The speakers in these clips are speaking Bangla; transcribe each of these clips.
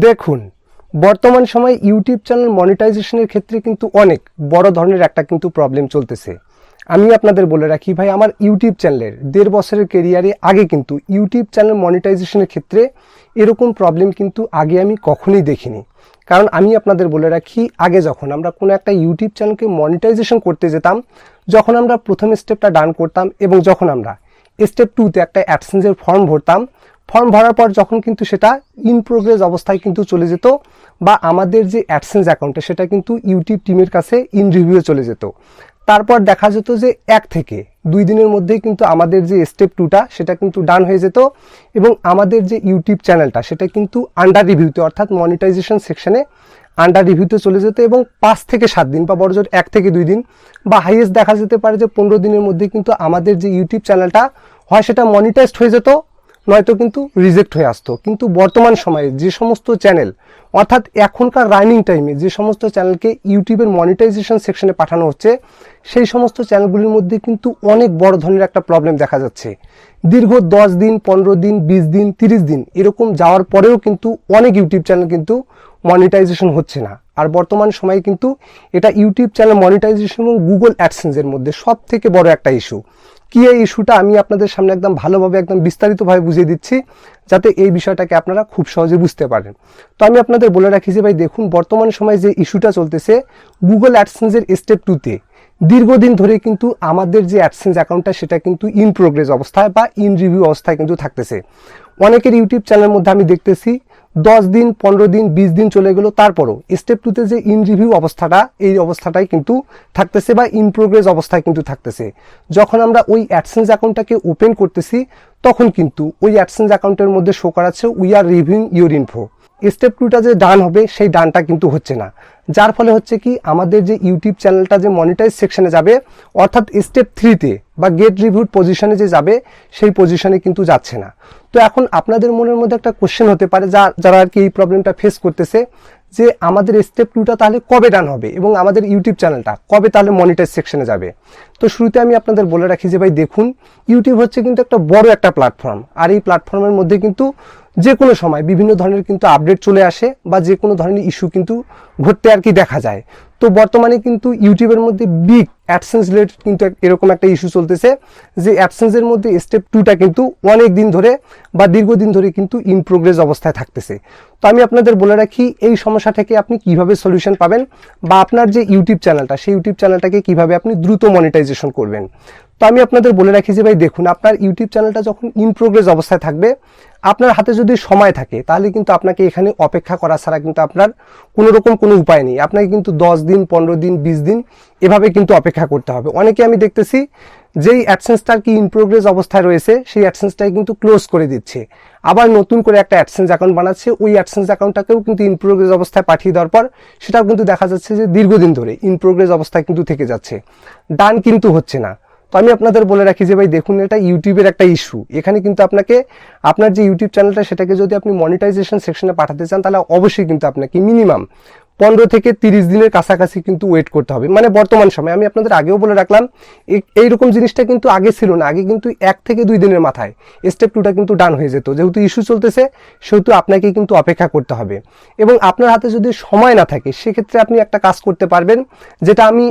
দেখুন, বর্তমান সময়ে ইউটিউব চ্যানেল মনিটাইজেশনের ক্ষেত্রে কিন্তু অনেক বড় ধরনের একটা কিন্তু প্রবলেম চলতেছে। আমি আপনাদের বলে রাখি ভাই, আমার ইউটিউব চ্যানেলের 1.5 বছরের কেরিয়ারে আগে কিন্তু ইউটিউব চ্যানেল মনিটাইজেশনের ক্ষেত্রে এরকম প্রবলেম কিন্তু আগে আমি কখনোই দেখিনি। কারণ আমি আপনাদের বলে রাখি, আগে যখন আমরা কোনো একটা ইউটিউব চ্যানেলকে মনিটাইজেশন করতে যেতাম, যখন আমরা প্রথম স্টেপটা ডান করতাম এবং যখন আমরা স্টেপ 2তে একটা অ্যাডসেন্সের ফর্ম ভরতাম, ফর্ম ভরার পর যখন কিন্তু সেটা ইন প্রোগ্রেস অবস্থায় কিন্তু চলে যেত, বা আমাদের যে অ্যাডসেন্স অ্যাকাউন্টে সেটা কিন্তু ইউটিউব টিমের কাছে ইন রিভিউ চলে যেত। তারপর দেখা যেত যে 1 থেকে 2 দিনের মধ্যেই কিন্তু আমাদের যে স্টেপ 2টা সেটা কিন্তু ডান হয়ে যেত এবং আমাদের যে ইউটিউব চ্যানেলটা সেটা কিন্তু আন্ডার রিভিউতে, অর্থাৎ মনিটাইজেশন সেকশনে আন্ডার রিভিউতে চলে যেত এবং 5 থেকে 7 দিন বা বড়জোর 1 থেকে 2 দিন বা হাইয়েস্ট দেখা যেতে পারে যে 15 দিনের মধ্যে কিন্তু আমাদের যে ইউটিউব চ্যানেলটা হয় সেটা মনিটাইজড হয়ে যেত, নয়তো কিন্তু রিজেক্ট হয়ে আসতো। কিন্তু বর্তমান সময়ে যে সমস্ত চ্যানেল, অর্থাৎ এখনকার রানিং টাইমে যে সমস্ত চ্যানেলকে ইউটিউবের মনিটাইজেশন সেকশনে পাঠানো হচ্ছে, সেই সমস্ত চ্যানেলগুলির মধ্যে কিন্তু অনেক বড় ধরনের একটা প্রবলেম দেখা যাচ্ছে। দীর্ঘ 10 দিন, 15 দিন, 20 দিন, 30 দিন এরকম যাওয়ার পরেও কিন্তু অনেক ইউটিউব চ্যানেল কিন্তু মনিটাইজেশন হচ্ছে না। আর বর্তমান সময়ে কিন্তু এটা ইউটিউব চ্যানেল মনিটাইজেশন এবং গুগল অ্যাডসেন্সের মধ্যে সব থেকে বড় একটা ইস্যু। কি এই ইস্যুটা আমি আপনাদের সামনে একদম ভালোভাবে একদম বিস্তারিতভাবে বুঝিয়ে দিচ্ছি, যাতে এই বিষয়টাকে আপনারা খুব সহজে বুঝতে পারেন। তো আমি আপনাদের বলে রাখি যে ভাই দেখুন, বর্তমান সময়ে যে ইস্যুটা চলতেছে গুগল অ্যাডসেন্সের স্টেপ 2তে দীর্ঘদিন ধরে কিন্তু আমাদের যে অ্যাডসেন্স অ্যাকাউন্টটা সেটা কিন্তু ইন প্রোগ্রেস অবস্থায় বা ইন রিভিউ অবস্থায় কিন্তু থাকতেছে। অনেকের ইউটিউব চ্যানেলের মধ্যে আমি দেখতেছি 10 দিন, 15 দিন, 20 দিন চলে গেল, তারপরও স্টেপ 2তে যে ইন রিভিউ অবস্থাটা, এই অবস্থাটাই কিন্তু থাকতেছে বা ইন প্রোগ্রেস অবস্থায় কিন্তু থাকতেছে। যখন আমরা ওই অ্যাডসেন্স অ্যাকাউন্টটাকে ওপেন করতেছি, তখন কিন্তু ওই অ্যাডসেন্স অ্যাকাউন্টের মধ্যে শো করাচ্ছে we are reviewing your info. Step 2টা যে ডান হবে সেই ডানটা কিন্তু হচ্ছে না, যার ফলে হচ্ছে কি আমাদের যে ইউটিউব চ্যানেলটা যে মনিটাইজ সেকশনে যাবে, অর্থাৎ স্টেপ 3তে বা গেট রিভিউড পজিশনে যে যাবে সেই পজিশনে কিন্তু যাচ্ছে না। তো এখন আপনাদের মনের মধ্যে একটা কোশ্চেন হতে পারে, যারা আর কি এই প্রবলেমটা ফেস করতেছে, যে আমাদের স্টেপ 2টা তাহলে কবে ডান হবে এবং আমাদের ইউটিউব চ্যানেলটা কবে তাহলে মনিটাইজ সেকশনে যাবে। তো শুরুতে আমি আপনাদের বলে রাখি যে ভাই দেখুন, ইউটিউব হচ্ছে কিন্তু একটা বড় একটা প্ল্যাটফর্ম, আর এই প্ল্যাটফর্মের মধ্যে কিন্তু যে কোনো সময় বিভিন্ন ধরনের কিন্তু আপডেট চলে আসে বা যে কোনো ধরনের ইস্যু কিন্তু ঘটতে আর কি দেখা যায়। তো বর্তমানে কিন্তু ইউটিউবের মধ্যে বিগ অ্যাডসেন্স রিলেটেড কিন্তু এরকম একটা ইস্যু চলতেছে, যে অ্যাডসেন্সের মধ্যে স্টেপ 2টা কিন্তু অনেক দিন ধরে বা দীর্ঘদিন ধরে কিন্তু ইন প্রোগ্রেস অবস্থায় থাকতেছে। তো আমি আপনাদের বলে রাখি, এই সমস্যা থেকে আপনি কিভাবে সলিউশন পাবেন বা আপনার যে ইউটিউব চ্যানেলটা সেই ইউটিউব চ্যানেলটাকে কিভাবে আপনি দ্রুত মনিটাইজেশন করবেন। তো আমি আপনাদের বলে রাখি যে ভাই দেখুন, আপনার ইউটিউব চ্যানেলটা যখন ইন প্রোগ্রেস অবস্থায় থাকবে, আপনার হাতে যদি সময় থাকে তাহলে কিন্তু আপনাকে এখানে অপেক্ষা করা ছাড়া কিন্তু আপনার কোনো রকম কোনো উপায় নেই। আপনাকে কিন্তু 10 দিন, 15 দিন, 20 দিন এভাবে কিন্তু অপেক্ষা করতে হবে। অনেকে আমি দেখতেছি যেই অ্যাডসেন্সটার কি ইন প্রোগ্রেস অবস্থায় রয়েছে সেই অ্যাডসেন্সটাই কিন্তু ক্লোজ করে দিচ্ছে, আবার নতুন করে একটা অ্যাডসেন্স অ্যাকাউন্ট বানাচ্ছে, ওই অ্যাডসেন্স অ্যাকাউন্টটাকেও কিন্তু ইন প্রোগ্রেস অবস্থায় পাঠিয়ে দেওয়ার পর সেটাও কিন্তু দেখা যাচ্ছে যে দীর্ঘদিন ধরে ইন প্রোগ্রেস অবস্থায় কিন্তু থেকে যাচ্ছে, ডান কিন্তু হচ্ছে না। তো আমি আপনাদের বলে রাখি যে ভাই দেখুন, এটা ইউটিউবের একটা ইস্যু। এখানে কিন্তু আপনাকে আপনার যে ইউটিউব চ্যানেলটা সেটাকে যদি আপনি মনিটাইজেশন সেকশনে পাঠাতে চান, তাহলে অবশ্যই কিন্তু আপনাকে মিনিমাম 15 থেকে 30 দিনের কাছাকাছি কিন্তু ওয়েট করতে হবে। মানে বর্তমান সময় আমি আপনাদের আগেও বলে রাখলাম, এইরকম জিনিসটা কিন্তু আগে ছিল না। আগে কিন্তু 1 থেকে 2 দিনের মাথায় স্টেপ 2টা কিন্তু ডান হয়ে যেত। যেহেতু ইস্যু চলতেছে সেহেতু আপনাকে কিন্তু অপেক্ষা করতে হবে, এবং আপনার হাতে যদি সময় না থাকে সেক্ষেত্রে আপনি একটা কাজ করতে পারবেন, যেটা আমি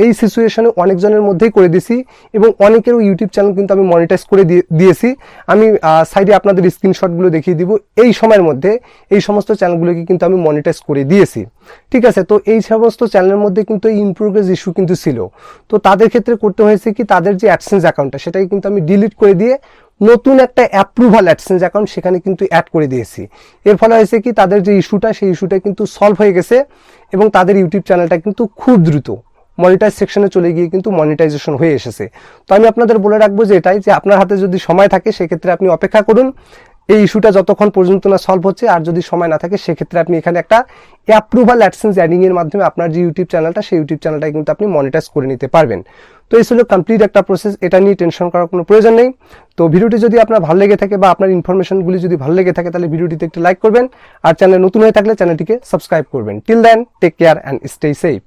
এই সিচুয়েশনে অনেকজনের মধ্যেই করে দিয়েছি এবং অনেকেরও ইউটিউব চ্যানেল কিন্তু আমি মনিটাইজ করে দিয়েছি। আমি সাইডে আপনাদের স্ক্রিনশটগুলো দেখিয়ে দিব। এই সময়ের মধ্যে এই সমস্ত চ্যানেলগুলোকে কিন্তু আমি মনিটাইজ করে দিয়েছি, ঠিক আছে। তো এই সমস্ত চ্যানেলের মধ্যে কিন্তু ইন প্রোগ্রেস ইস্যু কিন্তু ছিল। তো তাদের ক্ষেত্রে করতে হয়েছে কি, তাদের যে অ্যাডসেন্স অ্যাকাউন্টটা সেটাকে কিন্তু আমি ডিলিট করে দিয়ে নতুন একটা অ্যাপ্রুভাল অ্যাডসেন্স অ্যাকাউন্ট সেখানে কিন্তু অ্যাড করে দিয়েছি। এর ফলে হয়েছে কি, তাদের যে ইস্যুটা সেই ইস্যুটা কিন্তু সলভ হয়ে গেছে এবং তাদের ইউটিউব চ্যানেলটা কিন্তু খুব দ্রুত মনিটাইজ সেকশনে চলে গিয়ে কিন্তু মনিটাইজেশন হয়ে এসেছে। তো আমি আপনাদের বলে রাখবো যে এটাই, যে আপনার হাতে যদি সময় থাকে সেক্ষেত্রে আপনি অপেক্ষা করুন এই ইস্যুটা যতক্ষণ পর্যন্ত না সলভ হচ্ছে, আর যদি সময় না থাকে সেক্ষেত্রে আপনি এখানে একটা অ্যাপ্রুভাল অ্যাডসেন্স অ্যাডিং এর মাধ্যমে আপনার যে ইউটিউব চ্যানেলটা সেই ইউটিউব চ্যানেলটা কিন্তু আপনি মনিটাইজ করে নিতে পারবেন। তো এই ছিল কমপ্লিট একটা প্রসেস, এটা নিয়ে টেনশন করার কোনো প্রয়োজন নেই। তো ভিডিওটি যদি আপনার ভালো লেগে থাকে বা আপনার ইনফরমেশনগুলি যদি ভালো লেগে থাকে, তাহলে ভিডিওটিতে একটি লাইক করবেন, আর চ্যানেল নতুন হয়ে থাকলে চ্যানেলটিকে সাবস্ক্রাইব করবেন। Till then, take care and stay safe.